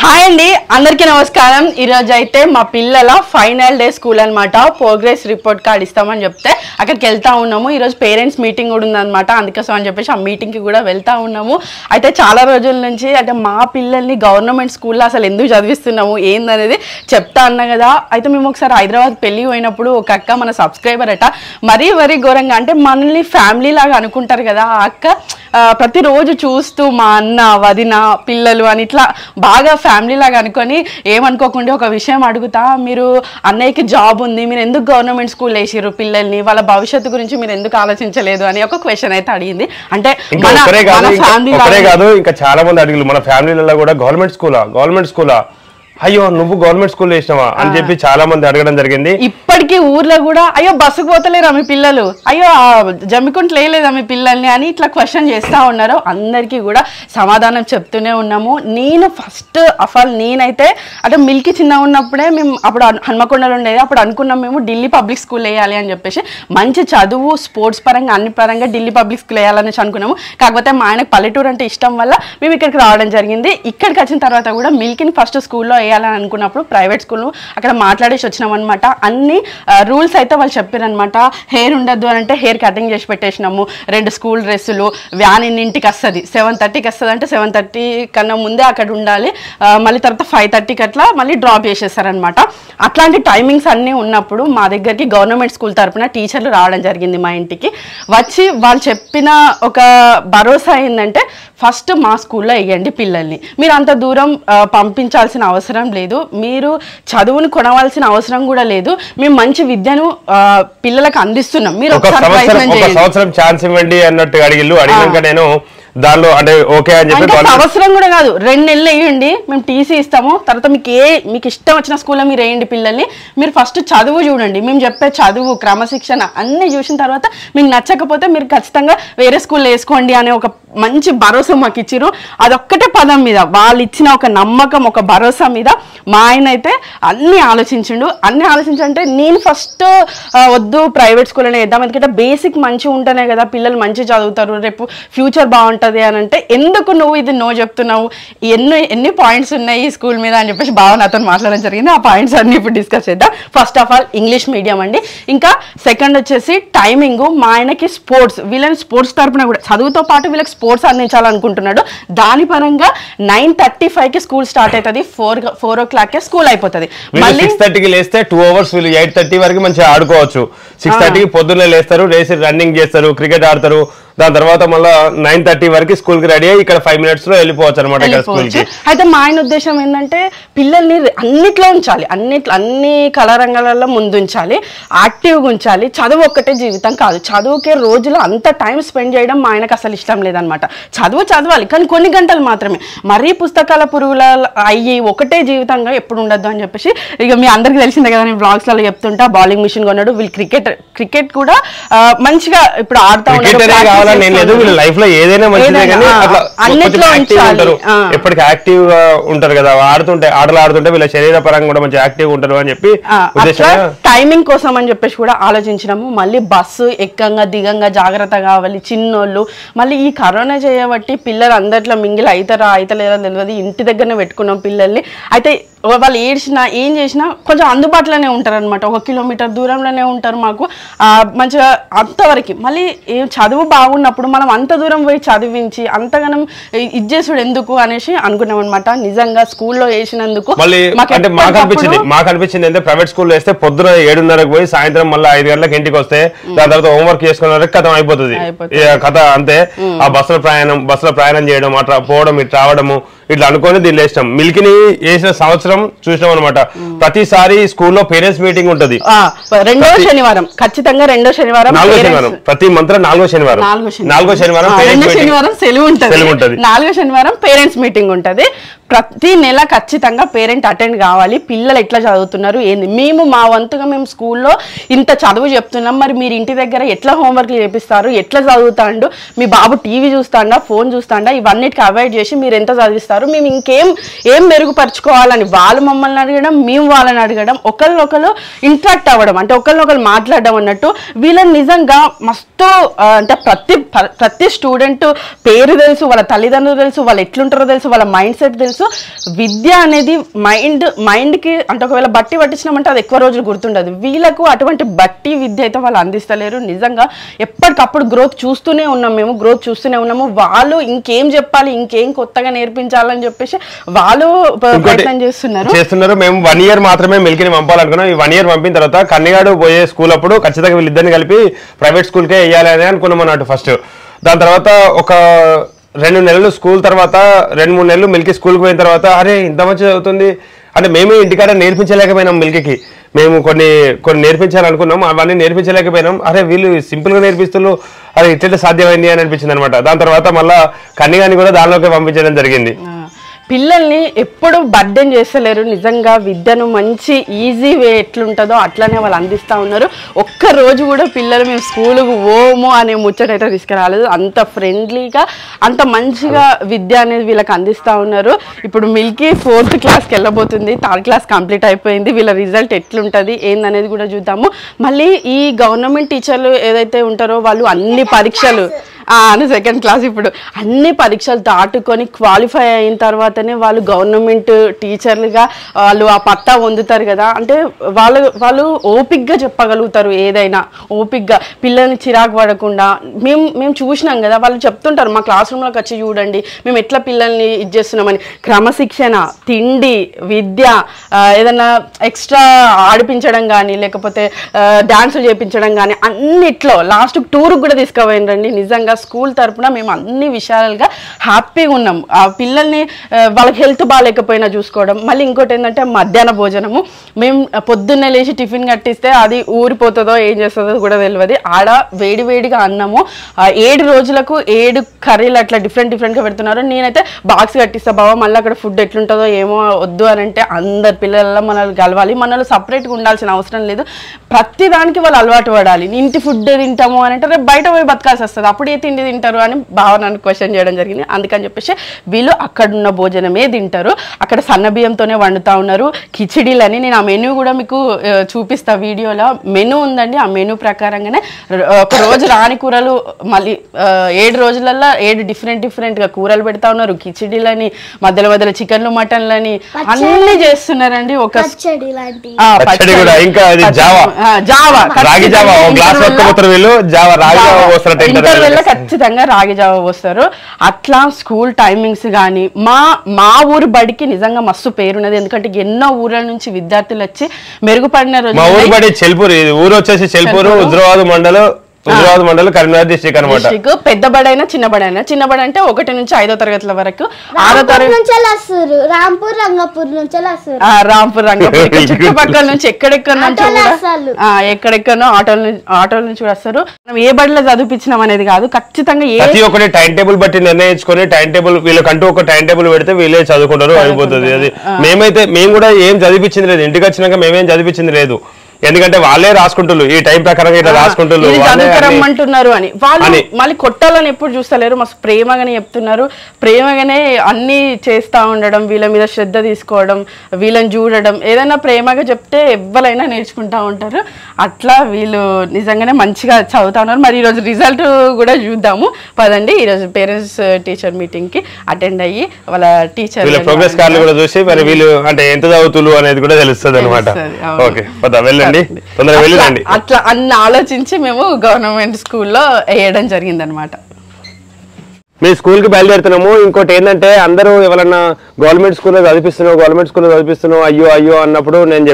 Hi అండి, అందరికీ నమస్కారం. ఈరోజు అయితే మా పిల్లల ఫైనల్ డే స్కూల్ అనమాట. ప్రోగ్రెస్ రిపోర్ట్ కార్డ్ ఇస్తామని చెప్తే అక్కడికి వెళ్తా ఉన్నాము. ఈరోజు పేరెంట్స్ మీటింగ్ కూడా ఉందన్నమాట. అందుకోసం అని చెప్పేసి ఆ మీటింగ్కి కూడా వెళ్తా ఉన్నాము. అయితే చాలా రోజుల నుంచి అంటే మా పిల్లల్ని గవర్నమెంట్ స్కూల్లో అసలు ఎందుకు చదివిస్తున్నాము ఏందనేది చెప్తా అన్నా కదా. అయితే మేము ఒకసారి హైదరాబాద్ పెళ్ళి పోయినప్పుడు ఒక అక్క మన సబ్స్క్రైబర్ అట మరీ ఘోరంగా అంటే మనల్ని ఫ్యామిలీ లాగా అనుకుంటారు కదా. ఆ అక్క ప్రతిరోజు చూస్తూ మా అన్న వదిన పిల్లలు అని ఇట్లా బాగా ఫ్యామిలీ లాగా అనుకొని ఏమనుకోకుండా ఒక విషయం అడుగుతా, మీరు అన్నయ్యకి జాబ్ ఉంది, మీరు ఎందుకు గవర్నమెంట్ స్కూల్ వేసిర్రు పిల్లల్ని, వాళ్ళ భవిష్యత్తు గురించి మీరు ఎందుకు ఆలోచించలేదు అని ఒక క్వశ్చన్ అయితే అడిగింది. అంటే మన ఫ్యామిలీ కాదు ఇంకా చాలా మంది అడిగారు మన ఫ్యామిలీలలో కూడా గవర్నమెంట్ స్కూలా అయ్యో నువ్వు గవర్నమెంట్ స్కూల్ వేసినావా అని చెప్పి చాలా మంది అడగడం జరిగింది. ఇప్పటికీ ఊర్లో కూడా అయ్యో బస్సుకు పోతలేరా మీ పిల్లలు, అయ్యో జమ్మికుంట లేలేదా మీ పిల్లల్ని అని ఇట్లా క్వశ్చన్ చేస్తూ ఉన్నారు. అందరికీ కూడా సమాధానం చెప్తూనే ఉన్నాము. నేను ఫస్ట్ ఆఫ్ ఆల్ నేనైతే అంటే మిల్కి చిన్న ఉన్నప్పుడే మేము అప్పుడు హన్మకొండలో ఉండేది. అప్పుడు అనుకున్నాం మేము ఢిల్లీ పబ్లిక్ స్కూల్ వేయాలి అని చెప్పేసి, మంచి చదువు స్పోర్ట్స్ పరంగా అన్ని పరంగా ఢిల్లీ పబ్లిక్ స్కూల్ వేయాలనేసి అనుకున్నాము. కాకపోతే మా ఆయనకు పల్లెటూరు అంటే ఇష్టం వల్ల మేము ఇక్కడికి రావడం జరిగింది. ఇక్కడికి వచ్చిన తర్వాత కూడా మిల్కిని ఫస్ట్ స్కూల్లో వేయాలని అనుకున్నప్పుడు ప్రైవేట్ స్కూల్ అక్కడ మాట్లాడేసి వచ్చినాం అనమాట. అన్ని రూల్స్ అయితే వాళ్ళు చెప్పారనమాట. హెయిర్ ఉండద్దు అని అంటే హెయిర్ కటింగ్ చేసి పెట్టేసినాము. 2 స్కూల్ డ్రెస్సులు, వ్యాన్ ఇంటికి వస్తుంది 7:30కి వస్తుంది అంటే 7:30 కన్నా ముందే అక్కడ ఉండాలి. మళ్ళీ తర్వాత 5:30కి అట్లా మళ్ళీ డ్రాప్ చేసేస్తారనమాట. అట్లాంటి టైమింగ్స్ అన్నీ ఉన్నప్పుడు మా దగ్గరికి గవర్నమెంట్ స్కూల్ తరఫున టీచర్లు రావడం జరిగింది. మా ఇంటికి వచ్చి వాళ్ళు చెప్పిన ఒక భరోసా ఏంటంటే ఫస్ట్ మా స్కూల్లో వేయండి పిల్లల్ని, మీరు అంత దూరం పంపించాల్సిన అవసరం లేదు, మీరు చదువును కొనవలసిన అవసరం కూడా లేదు, మేము మంచి విద్యను పిల్లలకు అందిస్తున్నాం, మీరు ఒకసారి ప్రయత్నం చేయండి, సంవత్సరం ఛాన్స్ ఇవ్వండి అన్నట్టు అడిగాక నేను దానిలో అంటే ఓకే అని చెప్పి అవసరం కూడా కాదు 2 నెలలు వేయండి, మేము టీసీ ఇస్తాము, తర్వాత మీకు ఇష్టం వచ్చిన స్కూల్లో మీరు వేయండి పిల్లల్ని, మీరు ఫస్ట్ చదువు చూడండి, మేము చెప్పే చదువు క్రమశిక్షణ అన్ని చూసిన తర్వాత మీకు నచ్చకపోతే మీరు ఖచ్చితంగా వేరే స్కూల్లో వేసుకోండి అనే ఒక మంచి భరోసా మాకు ఇచ్చిర్రు. అదొక్కటే పదం మీద వాళ్ళు ఇచ్చిన ఒక నమ్మకం ఒక భరోసా మీద మా ఆయన అయితే అన్ని ఆలోచించంటే నేను ఫస్ట్ వద్దు ప్రైవేట్ స్కూల్లోనే వేద్దాం, ఎందుకంటే బేసిక్ మంచిగా ఉంటేనే కదా పిల్లలు మంచి చదువుతారు, రేపు ఫ్యూచర్ బాగుంటుంది అని అంటే ఎందుకు నువ్వు ఇది నో చెప్తున్నావు, ఎన్ని పాయింట్స్ ఉన్నాయి ఈ స్కూల్ మీద అని చెప్పేసి బాగా నాతో మాట్లాడడం జరిగింది. ఆ పాయింట్స్ అన్ని ఇప్పుడు డిస్కస్ చేద్దాం. First of all English medium అండి. ఇంకా సెకండ్ వచ్చేసి టైమింగ్, మా ఆయనకి స్పోర్ట్స్, వీళ్ళని స్పోర్ట్స్ తరపున కూడా చదువుతో పాటు వీళ్ళకి స్పోర్ట్స్ అందించాలనుకుంటున్నాడు. దాని పరంగా 9:35కి స్కూల్ స్టార్ట్ అవుతుంది, 4 o'clock స్కూల్ అయిపోతుంది. మళ్ళీ 6:30కి లేస్తే 2 hours వీళ్ళు 8:30 వరకు మంచిగా ఆడుకోవచ్చు. 6:30కి పొద్దున్నే లేస్తారు, లేచి రన్నింగ్ చేస్తారు, క్రికెట్ ఆడతారు. దాని తర్వాత మళ్ళీ 9:30 వరకు స్కూల్ కి రెడీ అయ్యి ఇక్కడ 5 minutes లో వెళ్ళిపోవచ్చు అనమాట. అయితే మా ఆయన ఉద్దేశం ఏంటంటే పిల్లల్ని అన్నిట్లో ఉంచాలి, అన్ని కళారంగాలలో ముందుంచాలి, యాక్టివ్గా ఉంచాలి. చదువు ఒక్కటే జీవితం కాదు, చదువుకే రోజులో అంత టైం స్పెండ్ చేయడం మా ఆయనకు అసలు ఇష్టం లేదనమాట. చదవాలి కానీ కొన్ని గంటలు మాత్రమే, మరీ పుస్తకాల పురుగుల అయ్యి ఒకటే జీవితంగా ఎప్పుడు ఉండద్దు అని చెప్పేసి ఇక మీ అందరికి తెలిసిందే కదా, నేను బ్లాగ్స్లలో చెప్తుంటా. బౌలింగ్ మిషన్ కొన్నాడు, వీళ్ళు క్రికెట్ కూడా మంచిగా ఇప్పుడు ఆడుతూ ఉన్నారు. లైఫ్ లో ఏదైనా మంచిదే కానీ ఎప్పటికీ యాక్టివ్ గా ఉంటారు కదా, ఆటలు ఆడుతుంటే వీళ్ళ శరీర పరంగా కూడా మంచి యాక్టివ్ ఉంటారు అని చెప్పి టైమింగ్ కోసం అని చెప్పేసి కూడా ఆలోచించినాము. మళ్ళీ బస్సు ఎక్కంగా దిగంగా జాగ్రత్త కావాలి, చిన్నోళ్ళు మళ్ళీ ఈ కరోనా చేయబట్టి పిల్లలు అందరిలో మింగిలి అయితలేరా తెలియదు, ఇంటి దగ్గరనే పెట్టుకున్నాం పిల్లల్ని. అయితే వాళ్ళు ఏడ్చినా ఏం చేసినా కొంచెం అందుబాటులోనే ఉంటారు అనమాట, 1 kilometer దూరంలోనే ఉంటారు మాకు మంచిగా అంతవరకు. మళ్ళీ చదువు బాగున్నప్పుడు మనం అంత దూరం పోయి చదివించి అంతగానం ఇచ్చేసుడు ఎందుకు అనేసి అనుకున్నాం అనమాట. నిజంగా స్కూల్లో వేసినందుకు మాకు అనిపించింది అంటే ప్రైవేట్ స్కూల్లో వేస్తే పొద్దున 7:30కి పోయి సాయంత్రం మళ్ళీ 5 గంటలకు ఇంటికి వస్తే దాని తర్వాత హోంవర్క్ చేసుకున్న కథం అయిపోతుంది కథ అంతే. ఆ బస్సులో ప్రయాణం చేయడం, అట్లా పోవడం, ఇట్లా రావడము ఇట్లా అనుకొని దీనిలో వేసినాం. మిల్కిని వేసిన సంవత్సరం చూసినాం అనమాట. ప్రతిసారి స్కూల్లో పేరెంట్స్ మీటింగ్ ఉంటది, 2వ శనివారం ఖచ్చితంగా, 2వ శనివారం, 4వ శనివారం, ప్రతి మంత్రం 4వ శనివారం సెలవు ఉంటుంది, 4వ శనివారం పేరెంట్స్ మీటింగ్ ఉంటది. ప్రతి నెల ఖచ్చితంగా పేరెంట్ అటెండ్ కావాలి. పిల్లలు ఎట్లా చదువుతున్నారు ఏంది, మేము మా వంతుగా మేము స్కూల్లో ఇంత చదువు చెప్తున్నాం, మరి మీరు ఇంటి దగ్గర ఎట్లా హోంవర్క్లు చేపిస్తారు, ఎట్లా చదువుతాండు, మీ బాబు టీవీ చూస్తాడా, ఫోన్ చూస్తాడా, ఇవన్నిటికి అవాయిడ్ చేసి మీరు ఎంత చదివిస్తారు, మేము ఏం మెరుగుపరచుకోవాలని వాళ్ళు మమ్మల్ని అడగడం, మేము వాళ్ళని అడగడం, ఒకరినొకరు ఇంటరాక్ట్ అవ్వడం, అంటే ఒకరినొకరు మాట్లాడడం అన్నట్టు. వీళ్ళని నిజంగా మస్తు అంటే ప్రతి స్టూడెంట్ పేరు తెలుసు, వాళ్ళ తల్లిదండ్రులు తెలుసు, వాళ్ళు ఎట్లుంటారో తెలుసు, వాళ్ళ మైండ్ సెట్ తెలుసు, సో విద్య అనేది మైండ్కి అంటే ఒకవేళ బట్టి పట్టించినామంటే అది ఎక్కువ రోజులు గుర్తుండదు. వీళ్ళకు అటువంటి బట్టి విద్య అయితే వాళ్ళు అందిస్తలేరు. నిజంగా ఎప్పటికప్పుడు గ్రోత్ చూస్తూనే ఉన్నాం, మేము గ్రోత్ చూస్తూనే ఉన్నాము. వాళ్ళు ఇంకేం చెప్పాలి, ఇంకేం కొత్తగా నేర్పించాలని చెప్పేసి వాళ్ళు ప్రయత్నం చేస్తున్నారు. మేము 1 year మాత్రమే మిల్కిని పంపాలనుకున్నాం. ఈ 1 year పంపిన తర్వాత కన్నిగాడు పోయే స్కూల్ అప్పుడు ఖచ్చితంగా వీళ్ళిద్దరిని కలిపి ప్రైవేట్ స్కూల్కే వేయాలి అని అనుకున్నాం అన్నట్టు ఫస్ట్. దాని తర్వాత ఒక 2 నెలలు స్కూల్ తర్వాత 2-3 నెలలు మిల్కీ స్కూల్కి పోయిన తర్వాత అరే ఇంత మంచి అవుతుంది అంటే మేమే ఇంటికాడ నేర్పించలేకపోయినాం. మిల్కీకి మేము కొన్ని నేర్పించాలనుకున్నాం, అవన్నీ నేర్పించలేకపోయినాం. అరే వీళ్ళు సింపుల్గా నేర్పిస్తున్నారు, అరే ఇట్లా సాధ్యమైంది అని అనిపించింది అనమాట. దాని తర్వాత మళ్ళీ కన్నిగాని కూడా దానిలోకి పంపించడం జరిగింది. పిల్లల్ని ఎప్పుడు బర్డెన్ చేస్తలేరు. నిజంగా విద్యను మంచి ఈజీ వే ఎట్లుంటుందో అట్లనే వాళ్ళు అందిస్తూ ఉన్నారు. ఒక్క రోజు కూడా పిల్లలు మేము స్కూల్కి ఓమో అనే ముచ్చటైతే తీసుకురాలేదు. అంత ఫ్రెండ్లీగా అంత మంచిగా విద్య అనేది వీళ్ళకి అందిస్తూ ఉన్నారు. ఇప్పుడు మిల్కీ 4th క్లాస్కి వెళ్ళబోతుంది, 3rd క్లాస్ కంప్లీట్ అయిపోయింది. వీళ్ళ రిజల్ట్ ఎట్లుంటుంది ఏందనేది కూడా చూద్దాము. మళ్ళీ ఈ గవర్నమెంట్ టీచర్లు ఏదైతే ఉంటారో వాళ్ళు అన్ని పరీక్షలు 2nd క్లాస్ ఇప్పుడు అన్ని పరీక్షలు దాటుకొని క్వాలిఫై అయిన తర్వాతనే వాళ్ళు గవర్నమెంట్ టీచర్లుగా వాళ్ళు ఆ పట్టా పొందుతారు కదా. అంటే వాళ్ళు ఓపిక్గా చెప్పగలుగుతారు, ఏదైనా ఓపిక్గా పిల్లల్ని చిరాకు పడకుండా. మేము చూసినాం కదా, వాళ్ళు చెప్తుంటారు మా క్లాస్ రూమ్లోకి వచ్చి చూడండి మేము ఎట్లా పిల్లల్ని ఇది చేస్తున్నామని. క్రమశిక్షణ, తిండి, విద్య, ఏదన్నా ఎక్స్ట్రా ఆడిపించడం కానీ లేకపోతే డాన్సులు చేయించడం కానీ అన్నిట్లో లాస్ట్ టూర్కి కూడా తీసుకుపోయినండి. నిజంగా స్కూల్ తరపున మేము అన్ని విషయాలుగా హ్యాపీగా ఉన్నాం. ఆ పిల్లల్ని వాళ్ళకి హెల్త్ బాగాలేకపోయినా చూసుకోవడం. మళ్ళీ ఇంకోటి ఏంటంటే మధ్యాహ్న భోజనము మేము పొద్దున్నే లేచి టిఫిన్ కట్టిస్తే అది ఊరిపోతుందో ఏం చేస్తుందో కూడా తెలియదు. ఆడ వేడివేడిగా అన్నము 7 రోజులకు 7 కర్రీలు అట్లా డిఫరెంట్గా పెడుతున్నారు. నేనైతే బాక్స్ కట్టిస్తా బావ, మళ్ళీ అక్కడ ఫుడ్ ఎట్లుంటుందో ఏమో వద్దు అని అంటే అందరు పిల్లల మనల్ని కలవాలి, మనల్ని సపరేట్గా ఉండాల్సిన అవసరం లేదు. ప్రతి దానికి వాళ్ళు అలవాటు పడాలి. ఇంటి ఫుడ్ తింటాము అని అంటే రేపు బయట పోయి బతకాల్సి వస్తుంది, అప్పుడే తిండి తింటారు అని భావనను క్వశ్చన్ చేయడం జరిగింది. అందుకని చెప్పేసి వీళ్ళు అక్కడున్న భోజనమే తింటారు. అక్కడ సన్న బియ్యంతోనే వండుతూ ఉన్నారు. కిచిడీలని నేను ఆ మెనూ కూడా మీకు చూపిస్తా వీడియోలో. మెనూ ఉందండి, ఆ మెనూ ప్రకారంగానే ఒక రోజు రాని కూరలు మళ్ళీ 7 రోజులలో 7 డిఫరెంట్గా కూరలు పెడతా ఉన్నారు. కిచిడీలని, మధ్యలో చికెన్లు, మటన్లని అన్ని చేస్తున్నారండి. ఒక ఖచ్చితంగా రాగి జావ పోస్తారు. అట్లా స్కూల్ టైమింగ్స్ కానీ మా ఊరు బడికి నిజంగా మస్తు పేరున్నది. ఎందుకంటే ఎన్నో ఊర్ల నుంచి విద్యార్థులు వచ్చి మెరుగుపడిన రోజు. మా ఊరు బడి చెల్పూరు, ఊరు వచ్చేసి చెల్పూరు, హుజరాబాద్ మండలం కరీంనగర్ డిస్ట్రిక్ట్ అన్నమాట. పెద్ద బడైనా చిన్న బడైనా, చిన్న బడి అంటే 1 నుంచి 5వ తరగతుల వరకు, 6వ తరగతి రాంపూర్ రంగపూర్ చుట్టుపక్కల నుంచి ఎక్కడెక్కడో ఆటోల నుంచి కూడా వస్తారు. మనం ఏ బడిలో చదివించినాం అనేది కాదు, ఖచ్చితంగా ప్రతి ఒక్కటి టైం టేబుల్ బట్టి నిర్ణయించుకొని టైం టేబుల్ వీళ్ళకంటూ ఒక టైం టేబుల్ పెడితే వీళ్ళే చదువుకుంటారు, అయిపోతుంది. అది మేము కూడా ఏం చదివించింది లేదు, ఇంటికి వచ్చినాక మేమేం చదివించింది లేదు. ఎందుకంటే వాళ్ళే రాసుకుంటున్నారు, ఈ టైం ప్రకారం ఇట్లా రాసుకుంటున్నారు అని. వాళ్ళు మళ్ళీ కొట్టాలని ఎప్పుడు చూస్తలేరు, మస్తు ప్రేమగానే చెప్తున్నారు. ప్రేమగానే అన్ని చేస్తూ ఉండడం, వీళ్ళ మీద శ్రద్ధ తీసుకోవడం, వీళ్ళని చూడడం, ఏదైనా ప్రేమగా చెప్తే ఎవ్వరైనా నేర్చుకుంటా ఉంటారు. అట్లా వీళ్ళు నిజంగానే మంచిగా చదువుతా ఉన్నారు. మరి ఈరోజు రిజల్ట్ కూడా చూద్దాము పదండి. ఈరోజు పేరెంట్స్ టీచర్ మీటింగ్ కి అటెండ్ అయ్యి వాళ్ళ టీచర్ ప్రోగ్రెస్ కార్డులు కూడా చూసి మరి వీళ్ళు అంటే ఎంత చదువుతులు అనేది కూడా తెలుస్తుంది అనమాట. ఓకే వెళ్ళండి, తొందరగా వెళ్ళండి. అట్లా అన్ని ఆలోచించి మేము గవర్నమెంట్ స్కూల్లో వేయడం జరిగింది అనమాట. మీ స్కూల్ కి బయలుదేరుతున్నాము. ఇంకోటి ఏంటంటే అందరూ ఎవరన్నా గవర్నమెంట్ స్కూల్లో చదివిస్తున్నావు అయ్యో అన్నప్పుడు నేను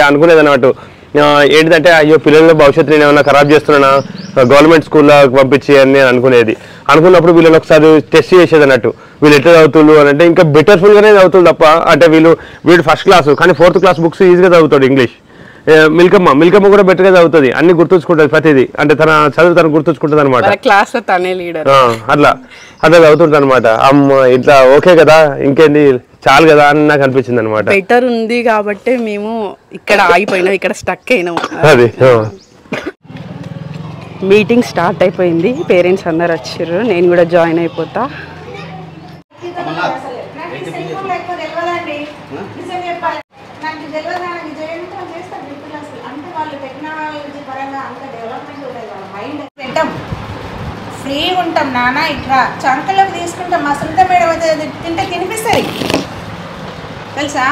అనుకునేది అన్నట్టు ఏంటంటే అయ్యో పిల్లల భవిష్యత్తు నేను ఏమన్నా ఖరాబ్ చేస్తున్నానా గవర్నమెంట్ స్కూల్లో పంపించి అని నేను అనుకున్నప్పుడు వీళ్ళని ఒకసారి టెస్ట్ చేసేది అన్నట్టు. వీళ్ళు ఎట్లా చదువుతున్నారు అని అంటే ఇంకా బెటర్ఫుల్ గానే చదువుతుంది తప్ప అంటే వీడు ఫస్ట్ క్లాస్ కానీ 4th క్లాస్ బుక్స్ ఈజీగా చదువుతాడు. ఇంగ్లీష్ మిల్కమ్మ కూడా బెటర్ గా చదువుతుంది, అన్ని గుర్తుంచుకుంటది, ప్రతిదీ అంటే తన చదువు తను గుర్తుంచుకుంటది అనమాట. అట్లా చదువుతుంటది అనమాట. అమ్మ ఇట్లా ఓకే కదా ఇంకేంది చాలు కదా అని నాకు అనిపించింది అనమాట. బెటర్ ఉంది కాబట్టి మేము ఇక్కడ ఆగిపోయినాం, ఇక్కడ స్టక్ అయినాం. అది మీటింగ్ స్టార్ట్ అయిపోయింది, పేరెంట్స్ అందరు వచ్చారు, నేను కూడా జాయిన్ అయిపోతా. ఫ్రీ ఉంటాం నాన్న, ఇట్లా చంకలోకి తీసుకుంటాం. మా సొంత మేడం అయితే తింటే తినిపిస్తుంది. తెలుసా,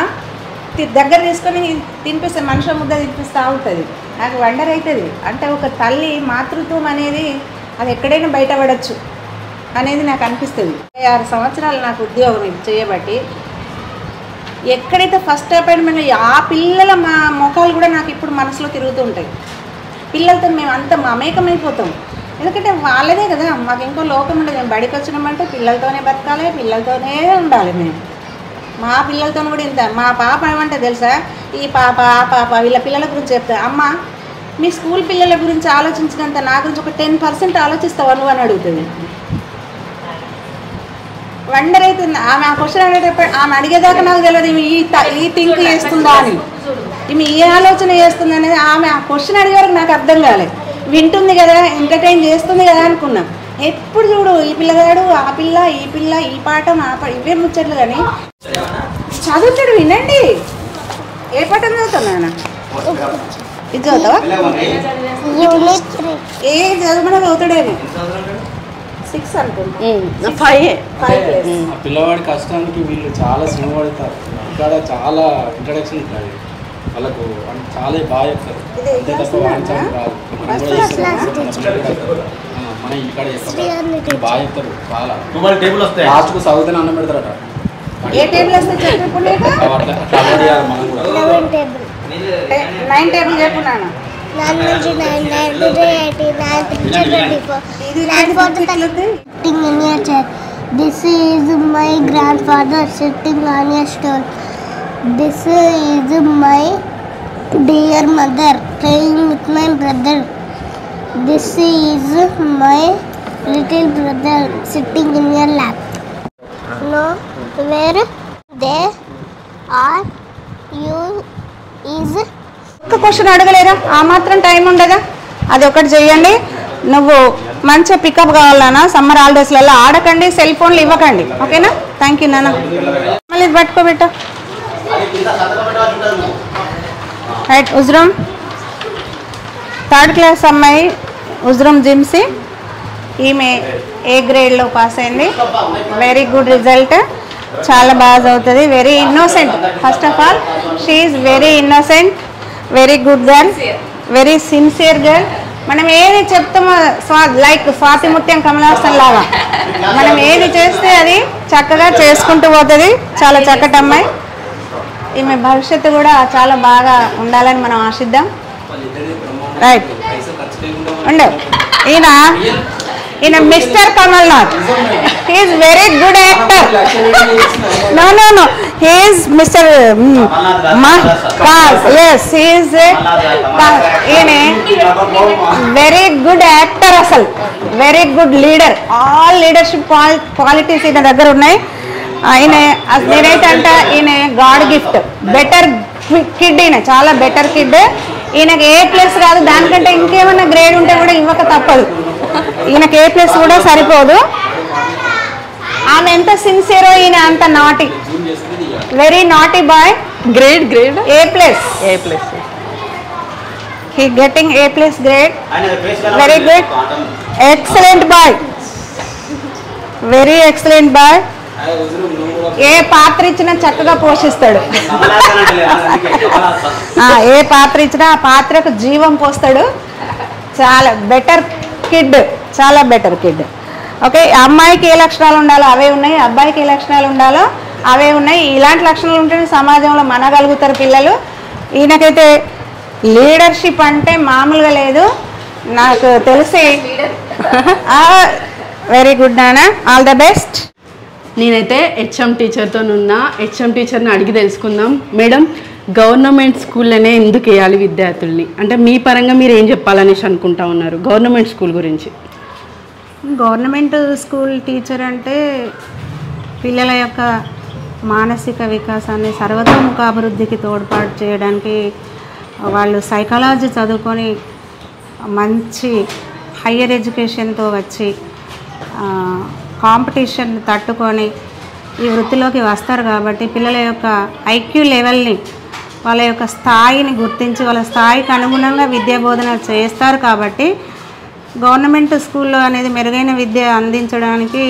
దగ్గర తీసుకొని తినిపిస్తే మనుషుల ముద్ద తినిపిస్తూ ఉంటుంది. నాకు వండర్ అవుతుంది. అంటే ఒక తల్లి మాతృత్వం అనేది అది ఎక్కడైనా బయటపడచ్చు అనేది నాకు అనిపిస్తుంది. 6 సంవత్సరాలు నాకు ఉద్యోగం చేయబట్టి ఎక్కడైతే ఫస్ట్ అపాయింట్మెంట్ ఆ పిల్లల మా ముఖాలు కూడా నాకు ఇప్పుడు మనసులో తిరుగుతూ ఉంటాయి. పిల్లలతో మేము అంత మమేకమైపోతాం. ఎందుకంటే వాళ్ళదే కదా, మాకు ఇంకో లోకం ఉండదు. మేము బడికి వచ్చినామంటే పిల్లలతోనే బతకాలి, పిల్లలతోనే ఉండాలి. మేము మా పిల్లలతో కూడా ఇంత. మా పాప ఏమంటే తెలుసా, ఈ పాప ఆ పాప వీళ్ళ పిల్లల గురించి చెప్తా, అమ్మ మీ స్కూల్ పిల్లల గురించి ఆలోచించినంత నా గురించి ఒక 10% ఆలోచిస్తావా నువ్వు అని అడుగుతుంది. వండర్ అవుతుంది ఆమె. ఆ క్వశ్చన్ అడిగేటప్పుడు ఆమె అడిగేదాకా నాకు తెలియదు ఈమె ఈ థింక్ చేస్తుందా అని, ఈమె ఏ ఆలోచన చేస్తుంది అనేది ఆమె ఆ క్వశ్చన్ అడిగే వరకు నాకు అర్థం కాలేదు. వింటుంది కదా, ఎంటర్టైన్ చేస్తుంది కదా అనుకున్నాం. ఎప్పుడు చూడు ఈ పిల్లగాడు ఆ పిల్ల ఈ పిల్ల ఈ పాఠం ఆ పాఠం ఇవే ముచ్చట్లు. కానీ చదువుతాడు, వినండి. ఏ పాఠం చదువుతున్నా? ఇది చదువుతావా? ఏ చదువుకున్నా చదువుతాడేమో 6 అనుకుంటా. 5 పిల్లవాడి కష్టానికి వీళ్ళు చాలా శ్రమ పడతారు. ఇక్కడ చాలా ఇంట్రడక్షన్ ఉంటుంది వాళ్ళకు, చాలా బాగా చెప్తారు. అంతే తప్ప వాయించడం రాదు. మనం ఇక్కడ చెప్తారు బాగా చెప్తారు. చాలా లాస్ట్కు చదువుతానే అన్నం పెడతారట. ఏ టేబుల్ వస్తే చెప్పు. మనం కూడా 9 table చెప్పున్నాను. Sitting in your chair. This is my grandfather sitting on a stool. This is my dear mother playing with my brother. This is my little brother sitting in your lap. No, where they are you is. ఒక question అడగలేరా? ఆ మాత్రం time ఉండదా? అది ఒకటి చెయ్యండి. నువ్వు మంచిగా pickup కావాలన్నా సమ్మర్ హాలిడేస్లలో ఆడకండి, సెల్ ఫోన్లు ఇవ్వకండి. ఓకేనా? థ్యాంక్ యూ నాన్న. మళ్ళీ పట్టుకోబెట్ట. రైట్. ఉజ్రం 3rd క్లాస్ అమ్మాయి ఉజ్రం జిమ్సీ. ఈమె ఏ గ్రేడ్లో పాస్ అయింది. Very good result. చాలా బాగా చదువుతుంది. Very innocent. First of all she is very innocent, very good girl, very sincere girl. మనం ఏది చెప్తామో లైక్ స్వాతిముత్యం కమలాసన్ లాగా మనం ఏది చేస్తే అది చక్కగా చేసుకుంటూ పోతుంది. చాలా చక్కటి అమ్మాయి. ఈమె భవిష్యత్తు కూడా చాలా బాగా ఉండాలని మనం ఆశిద్దాం. రైట్. ఉండవు. ఈయన mister Kamal Nath. He is very good actor. No no no, he is mister S, he is ఈయన వెరీ గుడ్ యాక్టర్. అసలు very good leader. All leadership qualities ఈయన దగ్గర ఉన్నాయి. నేనైతే అంట ఈయన గాడ్ గిఫ్ట్. Better kid. ఈయన చాలా బెటర్ కిడ్. ఈయనకి A+ రాదు, దానికంటే ఇంకేమైనా గ్రేడ్ ఉంటే కూడా ఇవ్వక తప్పదు. ఈయనకి A+ కూడా సరిపోదు. ఆమె ఎంత సిన్సియరో ఈయన అంత naughty. Very naughty boy. Grade A+. He getting A+ grade. Very good. Excellent boy. Very excellent boy. ఏ పాత్ర ఇచ్చినా చక్కగా పోషిస్తాడు. ఏ పాత్ర ఇచ్చినా ఆ పాత్రకు జీవం పోస్తాడు. చాలా బెటర్ కిడ్. చాలా బెటర్ కిడ్. ఓకే. అమ్మాయికి ఏ లక్షణాలు ఉండాలో అవే ఉన్నాయి, అబ్బాయికి ఏ లక్షణాలు ఉండాలో అవే ఉన్నాయి. ఇలాంటి లక్షణాలు ఉంటేనే సమాజంలో మనగలుగుతారు పిల్లలు. ఈయనకైతే లీడర్షిప్ అంటే మామూలుగా లేదు నాకు తెలిసి. వెరీ గుడ్ నాన్న, ఆల్ ద బెస్ట్. నేనైతే హెచ్ఎం టీచర్తో ఉన్నా. హెచ్ఎం టీచర్ని అడిగి తెలుసుకుందాం. మేడం, గవర్నమెంట్ స్కూల్లోనే ఎందుకు వేయాలి విద్యార్థుల్ని? అంటే మీ పరంగా మీరు ఏం చెప్పాలనేసి అనుకుంటా ఉన్నారు గవర్నమెంట్ స్కూల్ గురించి? గవర్నమెంట్ స్కూల్ టీచర్ అంటే పిల్లల యొక్క మానసిక వికాసాన్ని సర్వతోముఖ అభివృద్ధికి తోడ్పాటు చేయడానికి వాళ్ళు సైకాలజీ చదువుకొని మంచి హయ్యర్ ఎడ్యుకేషన్తో వచ్చి కాంపిటీషన్ తట్టుకొని ఈ వృత్తిలోకి వస్తారు. కాబట్టి పిల్లల యొక్క ఐక్యూ లెవెల్ని, వాళ్ళ యొక్క స్థాయిని గుర్తించి వాళ్ళ స్థాయికి అనుగుణంగా విద్యా బోధన చేస్తారు. కాబట్టి గవర్నమెంట్ స్కూల్లో అనేది మెరుగైన విద్య అందించడానికి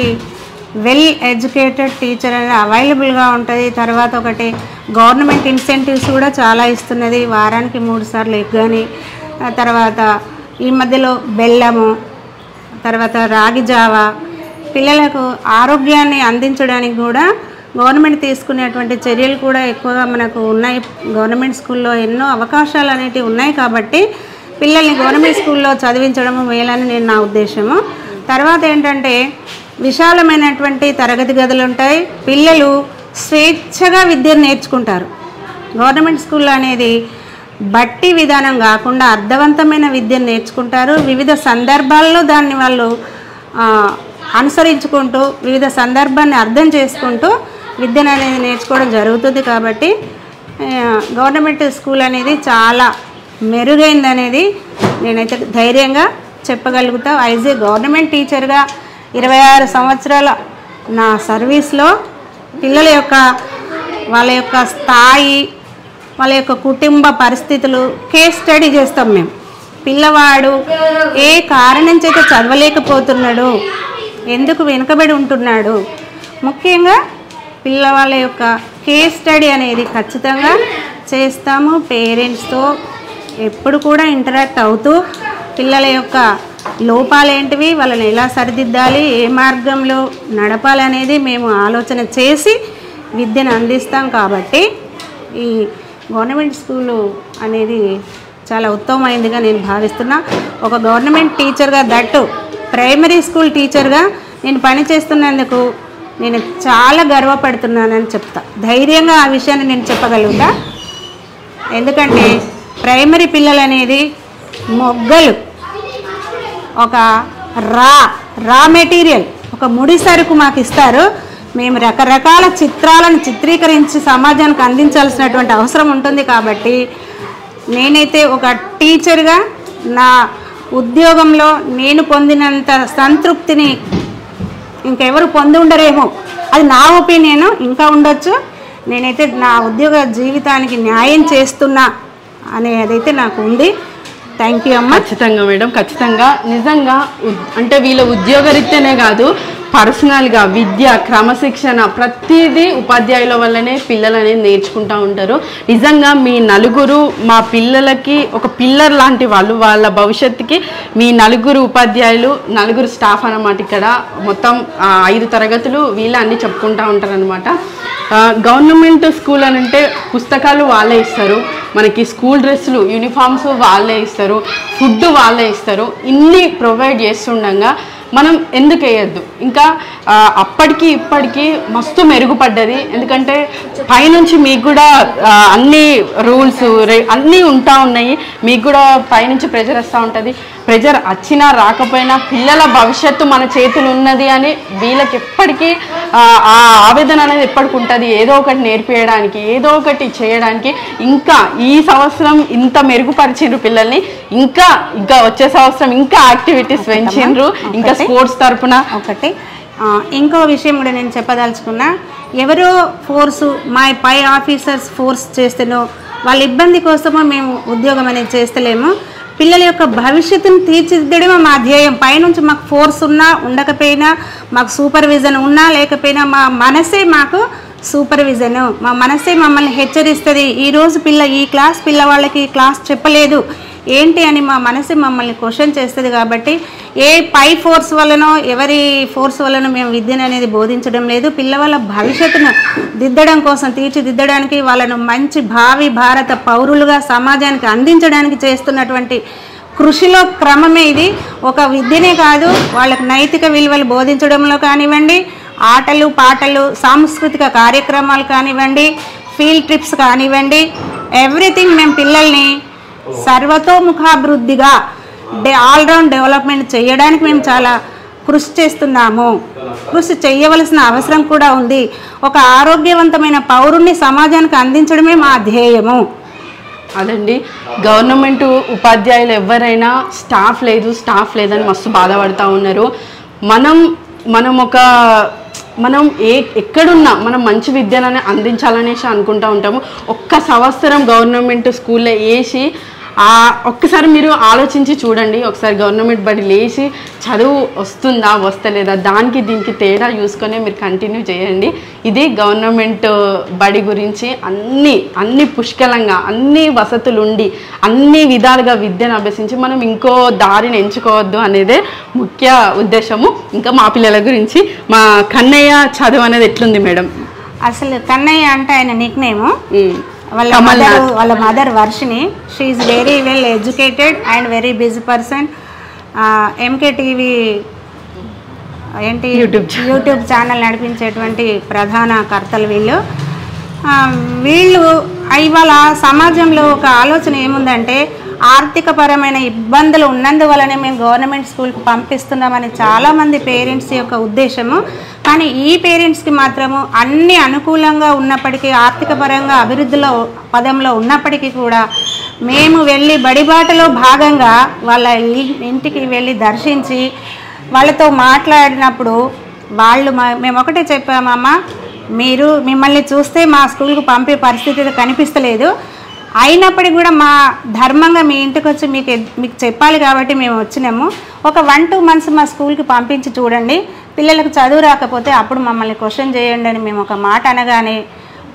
వెల్ ఎడ్యుకేటెడ్ టీచర్ అనేది అవైలబుల్గా ఉంటుంది. తర్వాత ఒకటి గవర్నమెంట్ ఇన్సెంటివ్స్ కూడా చాలా ఇస్తున్నది, వారానికి 3 సార్లు ఎగ్ కానీ, తర్వాత ఈ మధ్యలో బెల్లము, తర్వాత రాగి జావా, పిల్లలకు ఆరోగ్యాన్ని అందించడానికి కూడా గవర్నమెంట్ తీసుకునేటువంటి చర్యలు కూడా ఎక్కువగా మనకు ఉన్నాయి. గవర్నమెంట్ స్కూల్లో ఎన్నో అవకాశాలు అనేటివి ఉన్నాయి కాబట్టి పిల్లల్ని గవర్నమెంట్ స్కూల్లో చదివించడము మేలని నా ఉద్దేశము. తర్వాత ఏంటంటే విశాలమైనటువంటి తరగతి గదులు ఉంటాయి, పిల్లలు స్వేచ్ఛగా విద్యను నేర్చుకుంటారు. గవర్నమెంట్ స్కూల్ అనేది బట్టి విధానం కాకుండా అర్థవంతమైన విద్యను నేర్చుకుంటారు. వివిధ సందర్భాల్లో దాన్ని వాళ్ళు అనుసరించుకుంటూ వివిధ సందర్భాన్ని అర్థం చేసుకుంటూ విద్యను అనేది నేర్చుకోవడం జరుగుతుంది. కాబట్టి గవర్నమెంట్ స్కూల్ అనేది చాలా మెరుగైంది అనేది నేనైతే ధైర్యంగా చెప్పగలుగుతా. యాజ్ ఏ గవర్నమెంట్ టీచర్గా 26 సంవత్సరాల నా సర్వీస్లో పిల్లల యొక్క వాళ్ళ యొక్క స్థాయి, వాళ్ళ యొక్క కుటుంబ పరిస్థితులు కేస్ స్టడీ చేస్తాం మేము. పిల్లవాడు ఏ కారణం చేత చదవలేకపోతున్నాడు, ఎందుకు వెనుకబడి ఉంటున్నాడు, ముఖ్యంగా పిల్లవాళ్ళ యొక్క కేస్ స్టడీ అనేది ఖచ్చితంగా చేస్తాము. పేరెంట్స్తో ఎప్పుడు కూడా ఇంటరాక్ట్ అవుతూ పిల్లల యొక్క లోపాలేంటివి, వాళ్ళని ఎలా సరిదిద్దాలి, ఏ మార్గంలో నడపాలనేది మేము ఆలోచన చేసి విద్యను అందిస్తాం. కాబట్టి ఈ గవర్నమెంట్ స్కూలు అనేది చాలా ఉత్తమమైనదిగా నేను భావిస్తున్నా. ఒక గవర్నమెంట్ టీచర్గా, దట్టు ప్రైమరీ స్కూల్ టీచర్గా నేను పనిచేస్తున్నందుకు నేను చాలా గర్వపడుతున్నానని చెప్తా. ధైర్యంగా ఆ విషయాన్ని నేను చెప్పగలుగుతా. ఎందుకంటే ప్రైమరీ పిల్లలు అనేది మొగ్గలు, ఒక రా మెటీరియల్, ఒక ముడి సరుకు మాకు ఇస్తారు. మేము రకరకాల చిత్రాలను చిత్రీకరించి సమాజానికి అందించాల్సినటువంటి అవసరం ఉంటుంది. కాబట్టి నేనైతే ఒక టీచర్గా నా ఉద్యోగంలో నేను పొందినంత సంతృప్తిని ఇంకెవరు పొంది ఉండరేమో, అది నా ఒపీనియన్, ఇంకా ఉండొచ్చు. నేనైతే నా ఉద్యోగ జీవితానికి న్యాయం చేస్తున్నా అనేదైతే నాకు ఉంది. థ్యాంక్ యూ అమ్మ. ఖచ్చితంగా మేడం, ఖచ్చితంగా. నిజంగా అంటే వీళ్ళ ఉద్యోగరీత్యానే కాదు, పర్సనల్గా విద్య, క్రమశిక్షణ ప్రతిదీ ఉపాధ్యాయుల వల్లనే పిల్లలు అనేది నేర్చుకుంటూ ఉంటారు. నిజంగా మీ నలుగురు మా పిల్లలకి ఒక పిల్లర్ లాంటి వాళ్ళు, వాళ్ళ భవిష్యత్తుకి మీ నలుగురు ఉపాధ్యాయులు, నలుగురు స్టాఫ్ అన్నమాట. ఇక్కడ మొత్తం 5 తరగతులు వీళ్ళే అన్నీ చెప్పుకుంటూ ఉంటారనమాట. గవర్నమెంట్ స్కూల్ అని అంటే పుస్తకాలు వాళ్ళే ఇస్తారు, మనకి స్కూల్ డ్రెస్సులు, యూనిఫామ్స్ వాళ్ళే ఇస్తారు, ఫుడ్ వాళ్ళే ఇస్తారు. ఇన్ని ప్రొవైడ్ చేస్తుండగా మనం ఎందుకు వేయద్దు? ఇంకా అప్పటికి ఇప్పటికీ మస్తు మెరుగుపడ్డది. ఎందుకంటే పైనుంచి మీకు కూడా అన్ని రూల్స్ అన్నీ ఉంటా ఉన్నాయి, మీకు కూడా పైనుంచి ప్రెజర్ వస్తూ ఉంటుంది. ప్రెజర్ వచ్చినా రాకపోయినా పిల్లల భవిష్యత్తు మన చేతులు ఉన్నది అని వీళ్ళకి ఎప్పటికీ ఆ ఆవేదన అనేది ఎప్పటికి ఉంటుంది. ఏదో ఒకటి నేర్పించడానికి, ఏదో ఒకటి చేయడానికి. ఇంకా ఈ సంవత్సరం ఇంత మెరుగుపరిచిండ్రు పిల్లల్ని, ఇంకా వచ్చే సంవత్సరం ఇంకా యాక్టివిటీస్ పెంచిండ్రు, ఇంకా స్పోర్ట్స్ తరపున. ఒకటి ఇంకో విషయం కూడా నేను చెప్పదలుచుకున్నా. ఎవరో ఫోర్సు, మా పై ఆఫీసర్స్ ఫోర్స్ చేస్తేనో వాళ్ళ ఇబ్బంది కోసమో మేము ఉద్యోగం అనేది చేస్తలేము. పిల్లల యొక్క భవిష్యత్తును తీర్చిదిద్దడమే మా ధ్యేయం. పైనుంచి మాకు ఫోర్స్ ఉన్నా ఉండకపోయినా, మాకు సూపర్విజన్ ఉన్నా లేకపోయినా, మా మనసే మాకు సూపర్విజను, మా మనసే మమ్మల్ని హెచ్చరిస్తుంది. ఈరోజు ఈ క్లాస్ పిల్లవాళ్ళకి క్లాస్ చెప్పలేదు ఏంటి అని మా మనసే మమ్మల్ని క్వశ్చన్ చేస్తుంది. కాబట్టి ఏ పై ఫోర్స్ వల్లనో ఎవరి ఫోర్స్ వల్లనో మేము విద్యను అనేది బోధించడం లేదు. పిల్లవాళ్ళ భవిష్యత్తును దిద్దడం కోసం, తీర్చిదిద్దడానికి, వాళ్ళను మంచి భావి భారత పౌరులుగా సమాజానికి అందించడానికి చేస్తున్నటువంటి కృషిలో క్రమమే ఇది. ఒక విద్యనే కాదు, వాళ్ళకి నైతిక విలువలు బోధించడంలో కానివ్వండి, ఆటలు పాటలు సాంస్కృతిక కార్యక్రమాలు కానివ్వండి, ఫీల్డ్ ట్రిప్స్ కానివ్వండి, ఎవ్రీథింగ్ మేము పిల్లల్ని సర్వతోముఖాభివృద్ధిగా ఆల్రౌండ్ డెవలప్మెంట్ చేయడానికి మేము చాలా కృషి చేస్తున్నాము. కృషి చేయవలసిన అవసరం కూడా ఉంది. ఒక ఆరోగ్యవంతమైన పౌరుణ్ణి సమాజానికి అందించడమే మా ధ్యేయము. అదండి, గవర్నమెంట్ ఉపాధ్యాయులు ఎవరైనా స్టాఫ్ లేదని మస్తు బాధపడుతూ ఉన్నారు. మనం ఎక్కడున్నా మనం మంచి విద్యను అందించాలనేసి అనుకుంటూ ఉంటాము. ఒక్క సంవత్సరం గవర్నమెంట్ స్కూల్లో వేసి ఒక్కసారి మీరు ఆలోచించి చూడండి. ఒకసారి గవర్నమెంట్ బడి లేచి చదువు వస్తుందా వస్తలేదా దానికి దీనికి తేడా చూసుకొని మీరు కంటిన్యూ చేయండి. ఇది గవర్నమెంట్ బడి గురించి అన్ని పుష్కలంగా అన్ని వసతులు ఉండి అన్ని విధాలుగా విద్యను అభ్యసించి మనం ఇంకో దారిని ఎంచుకోవద్దు అనేదే ముఖ్య ఉద్దేశము. ఇంకా మా పిల్లల గురించి మా కన్నయ్య చదువు అనేది ఎట్లుంది మేడం? అసలు కన్నయ్య అంటే ఆయన నిక్ నేమ్. వాళ్ళ mother Varshini. She is very well educated and very busy person. MK TV ఏంటి యూట్యూబ్ ఛానల్ నడిపించేటువంటి ప్రధాన కర్తలు వీళ్ళు ఇవాళ సమాజంలో ఒక ఆలోచన ఏముందంటే ఆర్థికపరమైన ఇబ్బందులు ఉన్నందువలనే మేము గవర్నమెంట్ స్కూల్కి పంపిస్తున్నామని చాలామంది పేరెంట్స్ యొక్క ఉద్దేశము. కానీ ఈ పేరెంట్స్కి మాత్రము అన్ని అనుకూలంగా ఉన్నప్పటికీ ఆర్థికపరంగా అభివృద్ధిలో పదంలో ఉన్నప్పటికీ కూడా మేము వెళ్ళి బడిబాటలో భాగంగా వాళ్ళ ఇంటికి వెళ్ళి దర్శించి వాళ్ళతో మాట్లాడినప్పుడు వాళ్ళు మేము ఒకటే చెప్పామమ్మా, మీరు మిమ్మల్ని చూస్తే మా స్కూల్కి పంపే పరిస్థితి కనిపిస్తలేదు, అయినప్పటికీ కూడా మా ధర్మంగా మీ ఇంటికి వచ్చి మీకు చెప్పాలి కాబట్టి మేము వచ్చినాము. ఒక 1-2 months మా స్కూల్కి పంపించి చూడండి, పిల్లలకు చదువు రాకపోతే అప్పుడు మమ్మల్ని క్వశ్చన్ చేయండి అని మేము ఒక మాట అనగానే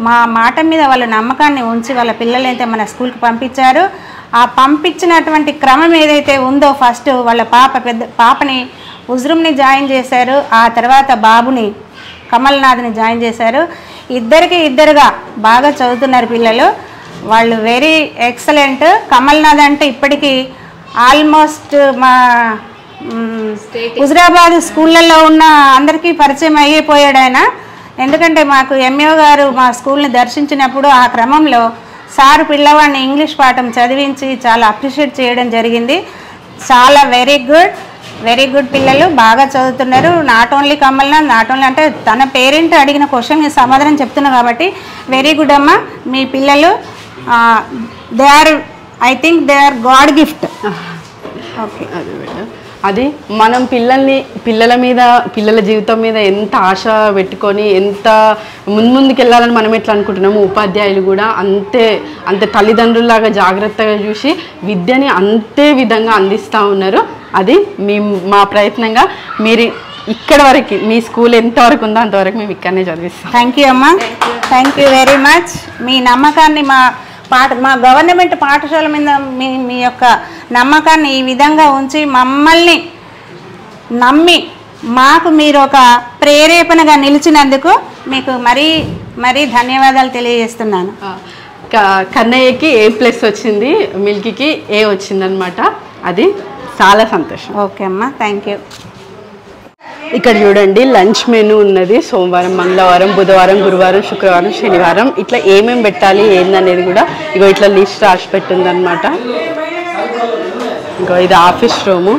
మా మాట మీద వాళ్ళ నమ్మకాన్ని ఉంచి వాళ్ళ పిల్లలైతే మన స్కూల్కి పంపించారు. ఆ పంపించినటువంటి క్రమం ఏదైతే ఉందో ఫస్ట్ వాళ్ళ పెద్ద పాపని ఉజ్రుమ్ని జాయిన్ చేశారు, ఆ తర్వాత బాబుని కమల్నాథ్ని జాయిన్ చేశారు. ఇద్దరుగా బాగా చదువుతున్నారు పిల్లలు. వాళ్ళు వెరీ ఎక్సలెంట్. కమల్నాథ్ అంటే ఇప్పటికీ ఆల్మోస్ట్ మా హుజరాబాద్ స్కూళ్ళల్లో ఉన్న అందరికీ పరిచయం అయిపోయాడు ఆయన. ఎందుకంటే మాకు ఎంఏఓ గారు మా స్కూల్ని దర్శించినప్పుడు ఆ క్రమంలో సారు పిల్లవాడిని ఇంగ్లీష్ పాఠం చదివించి చాలా అప్రిషియేట్ చేయడం జరిగింది. చాలా వెరీ గుడ్ పిల్లలు బాగా చదువుతున్నారు. Not only Kamal Nath, not only అంటే తన పేరెంట్ అడిగిన క్వశ్చన్ సమాధానం చెప్తున్నా కాబట్టి వెరీ గుడ్ అమ్మ. మీ పిల్లలు I think they are god gift. Okay, అది మనం పిల్లల జీవితం మీద ఎంత ఆశ పెట్టుకొని ఎంత ముందుకు వెళ్ళాలని మనం ఎట్లా అనుకుంటున్నాము, ఉపాధ్యాయులు కూడా అంతే తల్లిదండ్రుల్లాగా జాగ్రత్తగా చూసి విద్యని అంతే విధంగా అందిస్తూ ఉన్నారు. అది మా ప్రయత్నంగా మీరు ఇక్కడ వరకు మీ స్కూల్ ఎంతవరకు ఉందో అంతవరకు మేము ఇక్కడనే చదివిస్తాం. థ్యాంక్ యూ అమ్మ, థ్యాంక్ యూ వెరీ మచ్. మీ నమ్మకాన్ని మా గవర్నమెంట్ పాఠశాల మీద మీ యొక్క నమ్మకాన్ని ఈ విధంగా ఉంచి మమ్మల్ని నమ్మి మాకు మీరు ఒక ప్రేరేపణగా నిలిచినందుకు మీకు మరీ ధన్యవాదాలు తెలియజేస్తున్నాను. కన్నయ్యకి A+ వచ్చింది, మిల్కీకి A వచ్చిందనమాట. అది చాలా సంతోషం. ఓకే అమ్మ, థ్యాంక్ యూ. ఇక్కడ చూడండి లంచ్ మెనూ ఉన్నది. సోమవారం, మంగళవారం, బుధవారం, గురువారం, శుక్రవారం, శనివారం ఇట్లా ఏమేమి పెట్టాలి ఏందనేది కూడా ఇగో ఇట్లా లిస్ట్ రాసి పెట్టిందనమాట. ఇంకో ఇది ఆఫీస్ రూము.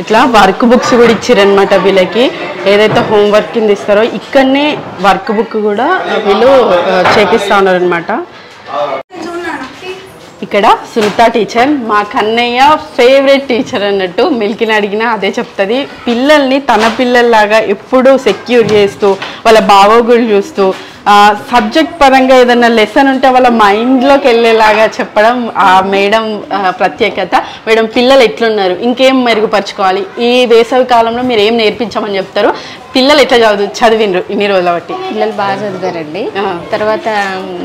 ఇట్లా వర్క్ బుక్స్ కూడా ఇచ్చారనమాట వీళ్ళకి. ఏదైతే హోంవర్క్ కింద ఇస్తారో ఇక్కడనే వర్క్ బుక్ కూడా వీళ్ళు చేపిస్తూ ఉన్నారనమాట. ఇక్కడ సునీత టీచర్ మా కన్నయ్య ఫేవరెట్ టీచర్ అన్నట్టు. మిల్కిని అడిగినా అదే చెప్తుంది. పిల్లల్ని తన పిల్లల్లాగా ఎప్పుడూ సెక్యూర్ చేస్తూ వాళ్ళ బాగోగులు చూస్తూ సబ్జెక్ట్ పరంగా ఏదైనా లెసన్ ఉంటే వాళ్ళ మైండ్లోకి వెళ్ళేలాగా చెప్పడం ఆ మేడం ప్రత్యేకత. మేడం పిల్లలు ఎట్లున్నారు, ఇంకేం మెరుగుపరచుకోవాలి, ఈ వేసవి కాలంలో మీరు ఏం నేర్పించమని చెప్తారు, పిల్లలు ఎట్లా చదివినరు ఇన్ని రోజుల బట్టి? పిల్లలు బాగా చదివారండి. తర్వాత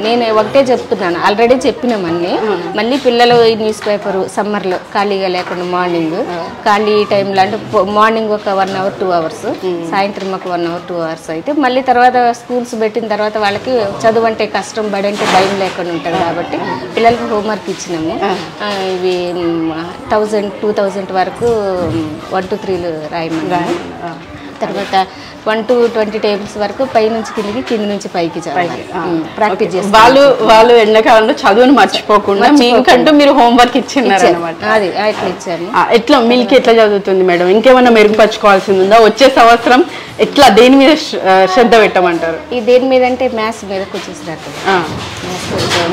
నేను ఒకటే చెప్తున్నాను, ఆల్రెడీ చెప్పినామన్నీ. మళ్ళీ పిల్లలు ఈ న్యూస్ పేపరు సమ్మర్లో ఖాళీగా లేకుండా మార్నింగ్ ఖాళీ టైంలో అంటే మార్నింగ్ ఒక 1 hour 2 hours, సాయంత్రం ఒక 1 hour 2 hours అయితే మళ్ళీ తర్వాత స్కూల్స్ పెట్టిన తర్వాత వాళ్ళకి చదువు అంటే కష్టం, బడి అంటే భయం లేకుండా ఉంటుంది కాబట్టి పిల్లలకి హోంవర్క్ ఇచ్చినాము. ఇవి 1000 2000 వరకు 1 to 3 రాయమని. తర్వాత 1 to 20 tables వరకు పై నుంచి కిందికి, కింది నుంచి పైకి ప్రాక్టీస్ చేస్తారు. వాళ్ళు ఎండాకాలంలో చదువును మర్చిపోకుండా మీకంటూ మీరు హోంవర్క్ ఇచ్చినారు అనమాట. అది అట్లా ఇచ్చాము. ఎట్లా మిల్కి ఎట్లా చదువుతుంది మేడం? ఇంకేమన్నా మెరుగుపరచుకోవాల్సింది ఉందా? వచ్చే సంవత్సరం ఎట్లా దేని మీద శ్రద్ధ పెట్టమంటారు? ఈ దేని మీద అంటే మ్యాథ్స్ మీద కొంచెం శ్రద్ధ. మ్యాథ్స్ కొంచెం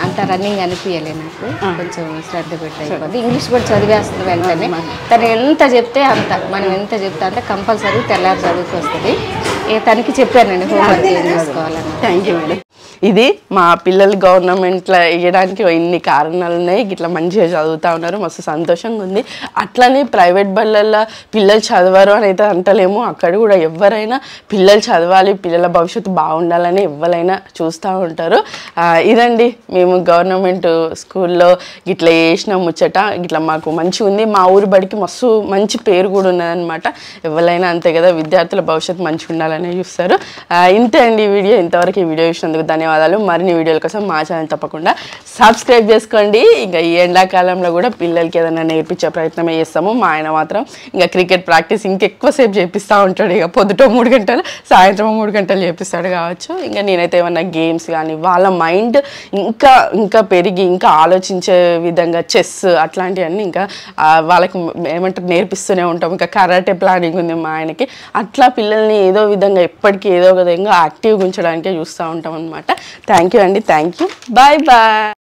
అంత రన్నింగ్ అనిపించలే నాకు, కొంచెం శ్రద్ధ పెట్టి ఇంగ్లీష్ కూడా చదివేస్తుంది వెంటనే. తను ఎంత చెప్తే అంత, మనం ఎంత చెప్తే అంత కంపల్సరీ తెల్లారి చదువుకు వస్తుంది. తనకి చెప్పానండి హోంవర్క్ ఏం చేసుకోవాలని. Thank you madam. ఇది మా పిల్లలు గవర్నమెంట్లో వేయడానికి ఇన్ని కారణాలు ఉన్నాయి. ఇట్లా మంచిగా చదువుతూ ఉన్నారు, మస్తు సంతోషంగా ఉంది. అట్లనే ప్రైవేట్ బళ్ళల్లో పిల్లలు చదవరు అని అయితే అంటలేము. అక్కడ కూడా ఎవరైనా పిల్లలు చదవాలి, పిల్లల భవిష్యత్తు బాగుండాలని ఎవరైనా చూస్తూ ఉంటారు. ఇదండి మేము గవర్నమెంట్ స్కూల్లో ఇట్లా చేసిన ముచ్చట. ఇట్లా మాకు మంచిగా ఉంది. మా ఊరి బడికి మస్తు మంచి పేరు కూడా ఉన్నదనమాట. ఎవరైనా అంతే కదా, విద్యార్థుల భవిష్యత్తు మంచిగా ఉండాలని చూస్తారు. ఇంతే అండి ఈ వీడియో. ఇంతవరకు ఈ వీడియో చూసినందుకు ధన్యవాదాలు. మరిన్ని వీడియోల కోసం మా ఛానల్ తప్పకుండా సబ్స్క్రైబ్ చేసుకోండి. ఇంకా ఈ ఎండాకాలంలో కూడా పిల్లలకి ఏదైనా నేర్పించే ప్రయత్నమే చేస్తాము. మా ఆయన మాత్రం ఇంకా క్రికెట్ ప్రాక్టీస్ ఇంకెక్కువసేపు చేపిస్తూ ఉంటాడు. ఇక పొద్దుట 3 గంటలు, సాయంత్రం 3 గంటలు చేపిస్తాడు కావచ్చు. ఇంకా నేనైతే ఏమన్నా గేమ్స్ కానీ వాళ్ళ మైండ్ ఇంకా పెరిగి ఇంకా ఆలోచించే విధంగా చెస్ అట్లాంటివన్నీ ఇంకా వాళ్ళకి ఏమంటారు నేర్పిస్తూనే ఉంటాం. ఇంకా కరాటే ప్లానింగ్ ఉంది మా ఆయనకి. అట్లా పిల్లల్ని ఏదో విధంగా ఎప్పటికీ ఏదో విధంగా యాక్టివ్గా ఉంచడానికే చూస్తూ ఉంటాం అనమాట. థ్యాంక్ యూ అండి. Thank you. Bye bye.